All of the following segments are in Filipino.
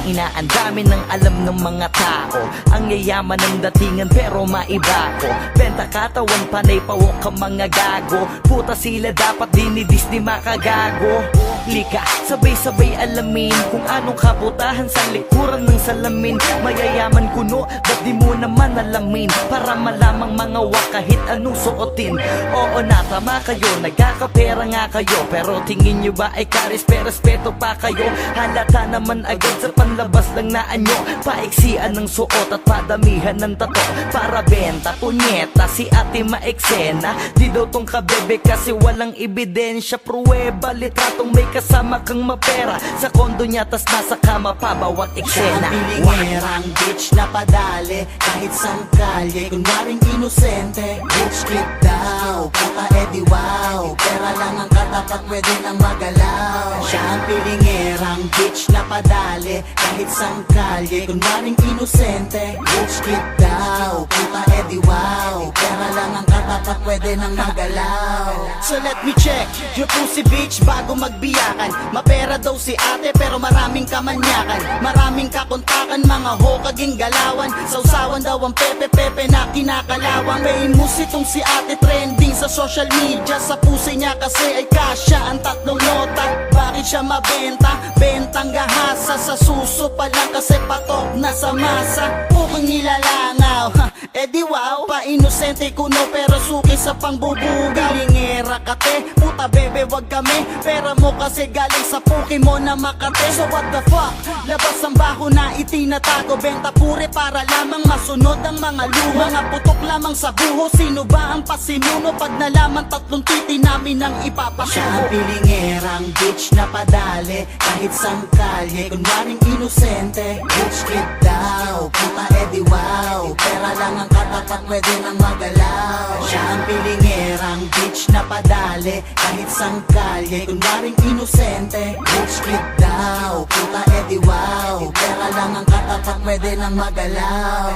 Ina, ang dami ng alam ng mga tao. Ang yayaman ng datingan pero maiba ko. Benta katawan, panay pawok ka mga gago. Puta sila dapat dinidis di makagago. Lika, sabay-sabay alamin kung anong kabutahan sa likuran ng salamin. Mayayaman kuno, ba't di mo naman alamin? Para malamang mga wak kahit anong suotin. Oo na, tama kayo, nagkakapera nga kayo. Pero tingin nyo ba ay karespeto pa kayo? Halata naman agad sa panlabas lang na anyo. Paiksian ng suot at padamihan ng tato. Para benta, punyeta, si ate maeksena. Di daw tong kabebe kasi walang ebidensya. Pruweba, litratong may kasama kang mapera. Sa kondo niya tas nasa kama pa bawat eksena. Bilingerang bitch na padali kahit sang kalye. Kunwaring inosente, bitch click daw. Puta edi wow, pera lang ang katapat pwede nang magalaw. Siya ang bilingerang bitch na padali kahit sang kalye. Kunwaring inosente, bitch click daw. Puta edi wow, pera lang ang katapat pwede nang magalaw. So let me check your pussy bitch bago magbiyakan. Mapera daw si ate pero maraming kamanyakan. Maraming kakontakan, mga hokaging galawan. Sausawan daw ang pepe-pepe na kinakalawang. Famous itong si ate, trending sa social media. Sa pusi niya kasi ay kasya ang tatlong nota. Bakit siya mabenta? Bentang gahasa. Sa suso pa lang kasi patok na sa masa. Pukang nilalangaw, edi wow. Pa-inosente kuno pero suki sa pangbubugaw. Bilingera kate, puta bebe wag kami. Pera mo kasi galing sa puki mo na Makate. So what the fuck? Labas ang baho na itinatago. Benta pure para lamang masunod ang mga luma. Mga putok lamang sa buho. Sino ba ang pasimuno? Pag nalaman tatlong titi namin ang ipapasuko. Siya ang bilingerang bitch na padali kahit sang kalye. Kunwaring inosente, bitch click daw. Puta edi wow, pera lang ang katapat pwede nang magalaw. Siya ang bilingerang bitch na padali kahit sang kalye. Kunwaring inosente, bitch click daw. Puta edi wow, pera lang ang katapat pwede nang magalaw.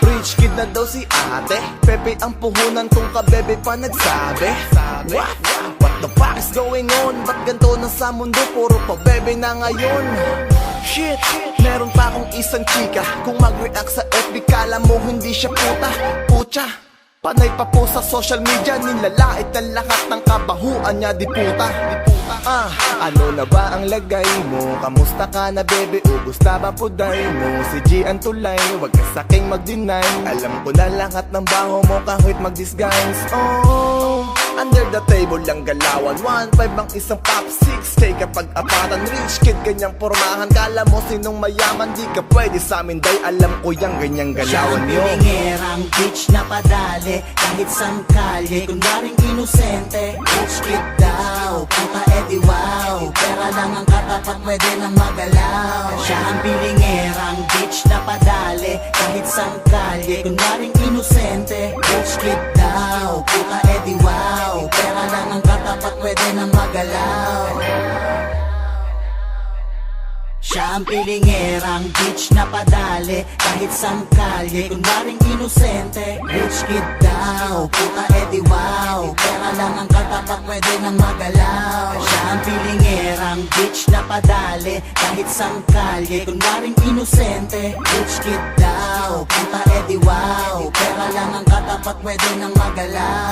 Rich kid na daw si ate. Pepe ang puhunan kung kabebe pa nagsabi. What the fuck is going on? Ba't ganito na sa mundo? Puro pa bebe na ngayon. Shit, meron pa akong isang chika. Kung mag-react sa FB kala mo hindi siya puta. Pucha, panay pa po sa social media. Nilalait na lahat ng kabahuan niya di puta. Ano na ba ang lagay mo? Kamusta ka na bebe? Ubus na ba puday mo? Si G ang tulay, wag ka saking mag-deny. Alam ko na lahat ng baho mo kahit mag-disguise. Under the table lang galawan. 1.5 ang isang pop, 6K kapag apatan. Rich kid ganyang pormahan. Kala mo sinong mayaman? Di ka pwede sa amin day. Alam ko yung ganyang galawan yun. Siya ang bilingerang bitch na padali kahit sang kalye. Kunwaring inosente, bitch click daw. Puta edi wow, pera lang ang katapat pwede nang magalaw. Siya ang bilingerang bitch na padali kahit sang kalye. Kunwaring inosente, bitch click daw. Puta edi wow, pera lang ang katapat pwede nang magalaw. Siya ang pilingerang bitch na padali kahit sang kalye. Kunwaring inosente, bitch kid daw. Puta edi wow, pera lang ang katapat pwede nang magalaw. Siya ang pilingerang bitch na padali kahit sang kalye. Kunwaring inosente, bitch kid daw. Puta edi wow, pera lang ang katapat pwede nang magalaw.